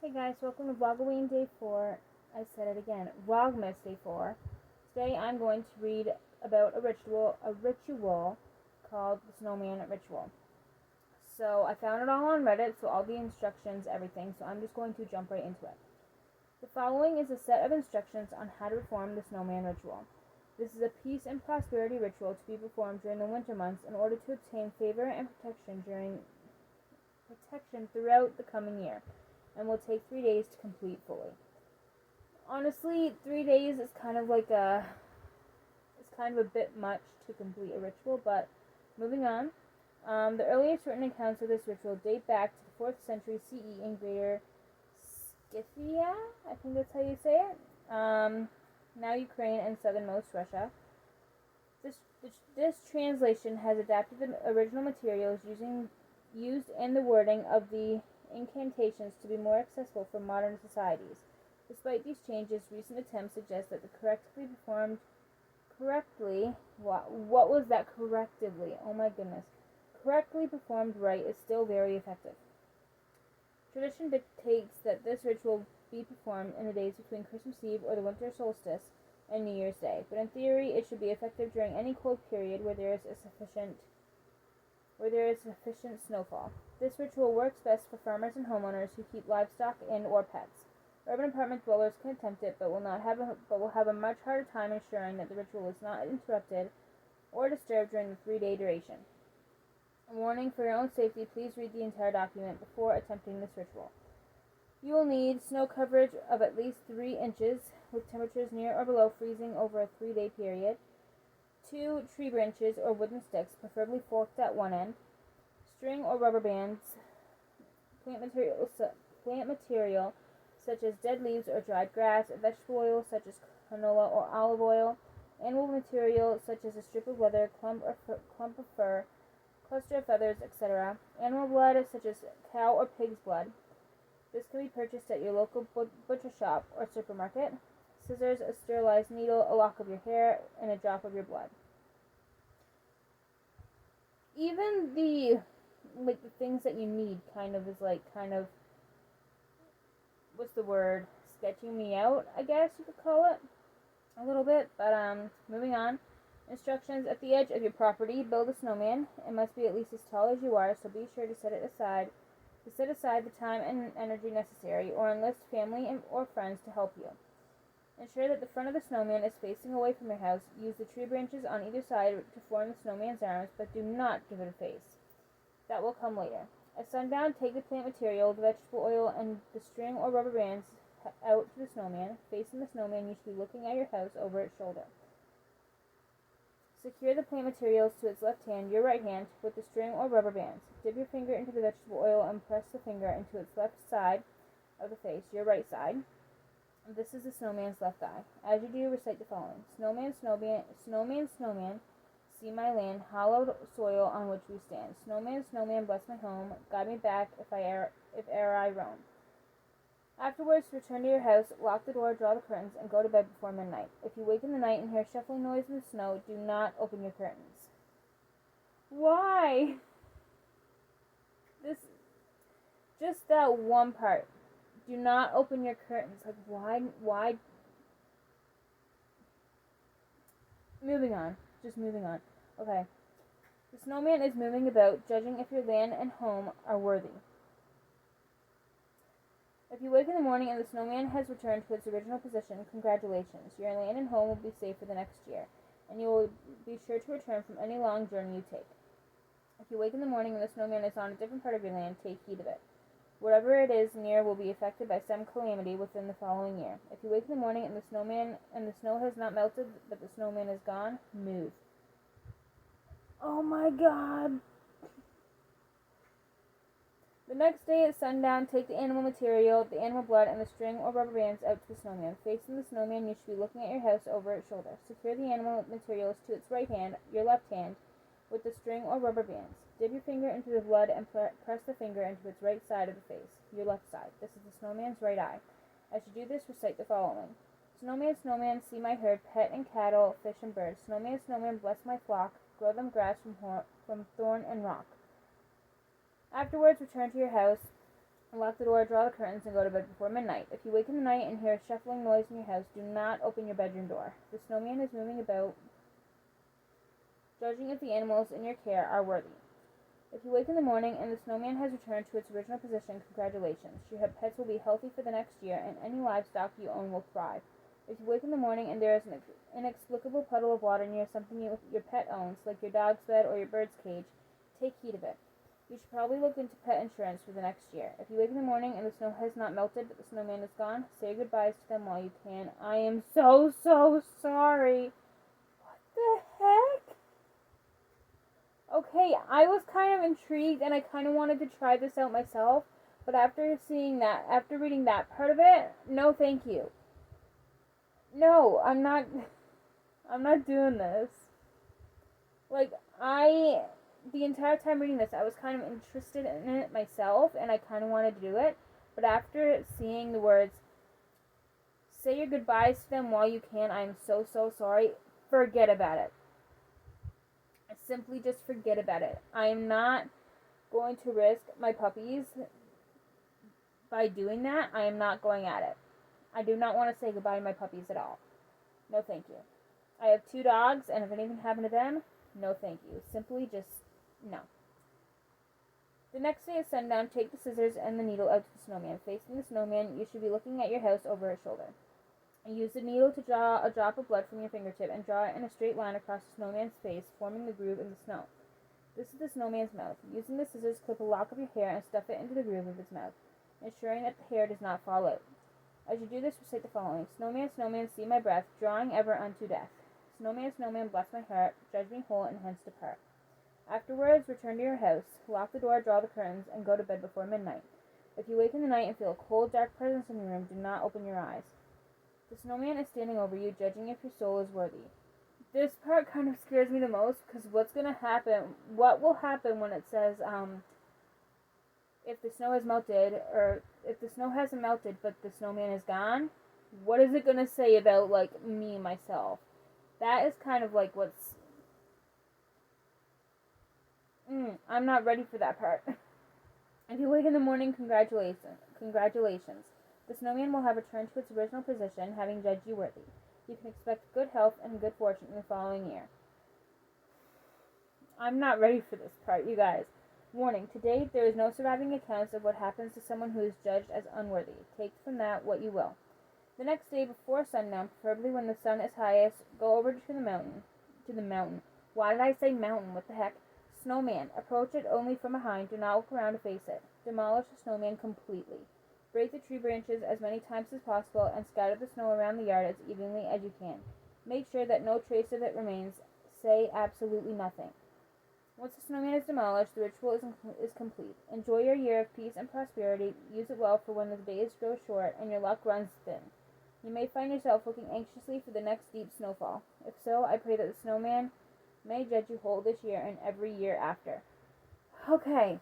Hey guys, welcome to Vlogoween Day 4. I said it again, Vlogmas Day 4. Today I'm going to read about a ritual called the Snowman Ritual. So I found it all on Reddit, so all the instructions, everything, so I'm just going to jump right into it. The following is a set of instructions on how to perform the Snowman Ritual. This is a peace and prosperity ritual to be performed during the winter months in order to obtain favor and protection throughout the coming year, and will take 3 days to complete fully. Honestly, 3 days is kind of a bit much to complete a ritual, but moving on. The earliest written accounts of this ritual date back to the 4th century CE in Greater Scythia, I think that's how you say it, now Ukraine and southernmost Russia. This translation has adapted the original materials used in the wording of the incantations to be more accessible for modern societies. Despite these changes, recent attempts suggest that the correctly performed rite is still very effective. Tradition dictates that this ritual be performed in the days between Christmas Eve or the winter solstice and New Year's Day, but in theory it should be effective during any cold period where there is sufficient snowfall. This ritual works best for farmers and homeowners who keep livestock and or pets. Urban apartment dwellers can attempt it, but will have a much harder time ensuring that the ritual is not interrupted or disturbed during the 3-day duration. A warning: for your own safety, please read the entire document before attempting this ritual. You will need snow coverage of at least 3 inches, with temperatures near or below freezing over a 3-day period. 2 tree branches or wooden sticks, preferably forked at one end. String or rubber bands. Plant material such as dead leaves or dried grass. Vegetable oil such as canola or olive oil. Animal material such as a strip of leather, clump of fur, cluster of feathers, etc. Animal blood such as cow or pig's blood. This can be purchased at your local butcher shop or supermarket. Scissors, a sterilized needle, a lock of your hair, and a drop of your blood. Even the things that you need what's the word? Sketching me out, I guess you could call it. A little bit, but moving on. Instructions: at the edge of your property, build a snowman. It must be at least as tall as you are, so be sure to set aside the time and energy necessary, or enlist family or friends to help you. Ensure that the front of the snowman is facing away from your house. Use the tree branches on either side to form the snowman's arms, but do not give it a face. That will come later. At sundown, take the plant material, the vegetable oil, and the string or rubber bands out to the snowman. Facing the snowman, you should be looking at your house over its shoulder. Secure the plant materials to its left hand, your right hand, with the string or rubber bands. Dip your finger into the vegetable oil and press the finger into its left side of the face, your right side. This is the snowman's left eye. As you do, recite the following: Snowman, snowman, snowman, snowman, see my land, hallowed soil on which we stand. Snowman, snowman, bless my home, guide me back if e'er I roam. Afterwards, return to your house, lock the door, draw the curtains, and go to bed before midnight. If you wake in the night and hear shuffling noise in the snow, do not open your curtains. Why? Just that one part. Do not open your curtains. Why? Moving on. Okay. The snowman is moving about, judging if your land and home are worthy. If you wake in the morning and the snowman has returned to its original position, congratulations. Your land and home will be safe for the next year, and you will be sure to return from any long journey you take. If you wake in the morning and the snowman is on a different part of your land, take heed of it. Whatever it is near will be affected by some calamity within the following year. If you wake in the morning and the snow has not melted, but the snowman is gone, move. Oh my God! The next day at sundown, take the animal material, the animal blood, and the string or rubber bands out to the snowman. Facing the snowman, you should be looking at your house over its shoulder. Secure the animal materials to its right hand, your left hand, with the string or rubber bands. Dip your finger into the blood and press the finger into its right side of the face, your left side. This is the snowman's right eye. As you do this, recite the following: Snowman, snowman, see my herd, pet and cattle, fish and birds. Snowman, snowman, bless my flock, grow them grass from thorn and rock. Afterwards, return to your house, Lock the door, draw the curtains, and go to bed before midnight. If you wake in the night and hear a shuffling noise in your house, do not open your bedroom door. The snowman is moving about, judging if the animals in your care are worthy. If you wake in the morning and the snowman has returned to its original position, congratulations. Your pets will be healthy for the next year, and any livestock you own will thrive. If you wake in the morning and there is an inexplicable puddle of water near something your pet owns, like your dog's bed or your bird's cage, take heed of it. You should probably look into pet insurance for the next year. If you wake in the morning and the snow has not melted but the snowman is gone, say goodbyes to them while you can. I am so sorry. What the heck? Okay, I was kind of intrigued and I kind of wanted to try this out myself, but after reading that part of it, no thank you. No, I'm not doing this. Like, the entire time reading this, I was kind of interested in it myself, and I kind of wanted to do it. But after seeing the words, say your goodbyes to them while you can, I am so sorry, forget about it. Simply just forget about it. I am not going to risk my puppies by doing that. I am not going at it. I do not want to say goodbye to my puppies at all. No thank you. I have 2 dogs, and if anything happened to them, no thank you. Simply just no. The next day at sundown, take the scissors and the needle out to the snowman. Facing the snowman, you should be looking at your house over his shoulder. Use the needle to draw a drop of blood from your fingertip and draw it in a straight line across the snowman's face, forming the groove in the snow. This is the snowman's mouth. Using the scissors, clip a lock of your hair and stuff it into the groove of his mouth, ensuring that the hair does not fall out. As you do this, recite the following. Snowman, snowman, see my breath, drawing ever unto death. Snowman, snowman, bless my heart, judge me whole, and hence depart. Afterwards, return to your house, lock the door, draw the curtains, and go to bed before midnight. If you wake in the night and feel a cold, dark presence in your room, do not open your eyes. The snowman is standing over you, judging if your soul is worthy. This part kind of scares me the most, because what will happen when it says, if the snow has melted, or if the snow hasn't melted, but the snowman is gone, what is it going to say about, like, me, myself? That is kind of like what's... I'm not ready for that part. If you wake in the morning, congratulations. The snowman will have returned to its original position, having judged you worthy. You can expect good health and good fortune in the following year. I'm not ready for this part, you guys. Warning, to date, there is no surviving accounts of what happens to someone who is judged as unworthy. Take from that what you will. The next day before sundown, preferably when the sun is highest, go over to the mountain. Why did I say mountain? What the heck? Snowman. Approach it only from behind. Do not look around to face it. Demolish the snowman completely. Break the tree branches as many times as possible and scatter the snow around the yard as evenly as you can. Make sure that no trace of it remains. Say absolutely nothing. Once the snowman is demolished, the ritual is complete. Enjoy your year of peace and prosperity. Use it well for when the days grow short and your luck runs thin. You may find yourself looking anxiously for the next deep snowfall. If so, I pray that the snowman may judge you whole this year and every year after. Okay.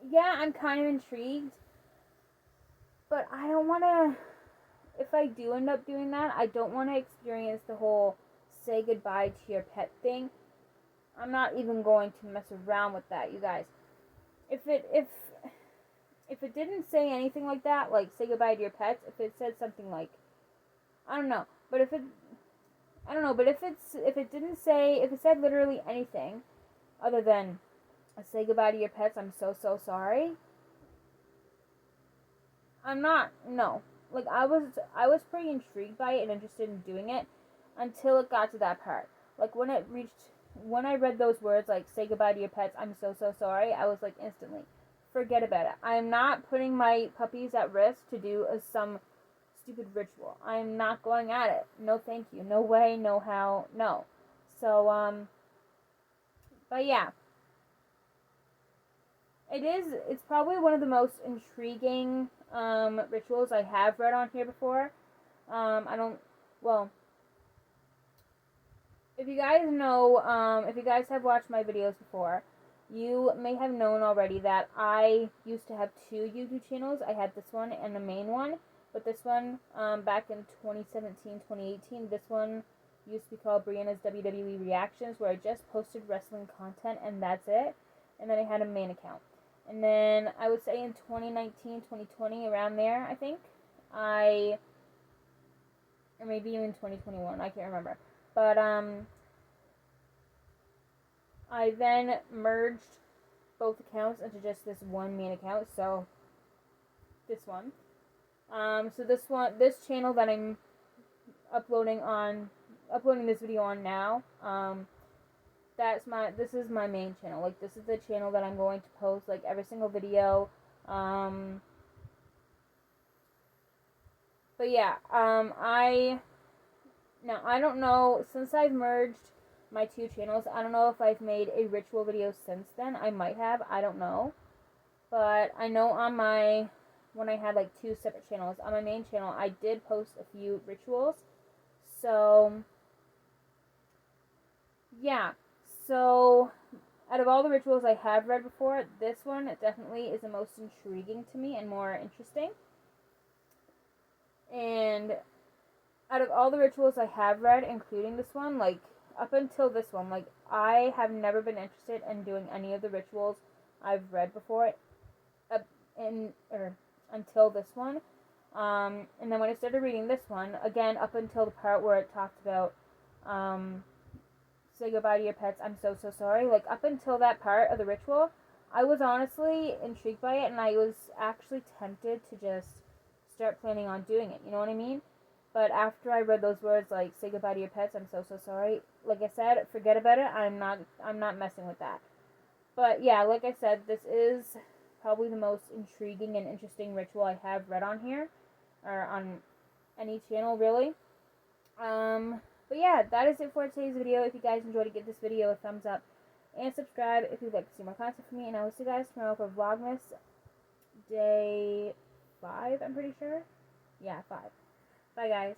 Yeah, I'm kind of intrigued. But I don't want to... If I do end up doing that, I don't want to experience the whole say goodbye to your pet thing. I'm not even going to mess around with that, you guys. If it didn't say anything like that, like say goodbye to your pets, if it said something like, I don't know, but if it said literally anything other than say goodbye to your pets, I'm so sorry. Like I was pretty intrigued by it and interested in doing it until it got to that part. Like when I read those words like say goodbye to your pets, I'm so sorry, I was like instantly, forget about it. I am not putting my puppies at risk to do some stupid ritual. I am not going at it. No thank you. No way, no how, no. So, but yeah. It's probably one of the most intriguing rituals I have read on here before. If you guys know, if you guys have watched my videos before, you may have known already that I used to have 2 YouTube channels. I had this one and the main one, but this one, back in 2017, 2018, this one used to be called Brianna's WWE Reactions, where I just posted wrestling content, and that's it. and then I had a main account. And then I would say in 2019, 2020, around there, I think, or maybe even 2021, I can't remember. But I then merged both accounts into just this one main account, so this one. So this channel that I'm uploading this video on now, this is my main channel. Like, this is the channel that I'm going to post, like, every single video. But yeah, I don't know, since I've merged my two channels, I don't know if I've made a ritual video since then. I might have, I don't know. But I know when I had like two separate channels, on my main channel, I did post a few rituals. So, yeah. So, out of all the rituals I have read before, this one definitely is the most intriguing to me and more interesting. And out of all the rituals I have read, including this one, like, up until this one, like, I have never been interested in doing any of the rituals I've read before, until this one. And then when I started reading this one, again, up until the part where it talked about, say goodbye to your pets, I'm so, so sorry. Like, up until that part of the ritual, I was honestly intrigued by it, and I was actually tempted to just start planning on doing it, you know what I mean? But after I read those words, like, say goodbye to your pets, I'm so, so sorry, like I said, forget about it, I'm not messing with that. But yeah, like I said, this is probably the most intriguing and interesting ritual I have read on here, or on any channel, really. But yeah, that is it for today's video. If you guys enjoyed it, give this video a thumbs up, and subscribe if you'd like to see more content from me, and I will see you guys tomorrow for Vlogmas Day 5, I'm pretty sure. Yeah, 5. Bye, guys.